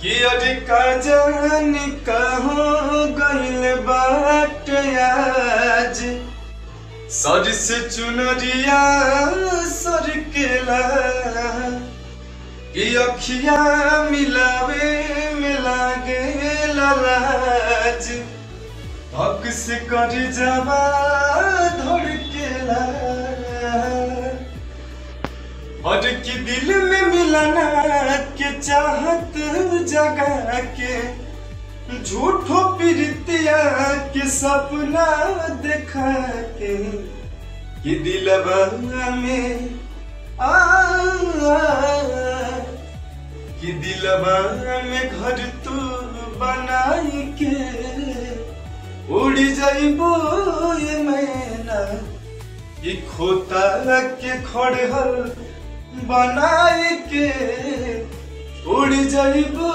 कि अरे का जानी कहाँ गइल बाट आज सर से चुनरिया सर केला कि अखिया मिलावे मिला गे लाज हक से कर जावा धड़केला और कि दिल में मिलना के चाहत जगा के झूठो प्रीतिया के सपना देखा के कि दिलवा में कि दिलवा में घर तू बनाई के उड़ जाइबो ये मैना कि खोता के खड़हल बनाई के उड़ जाइबो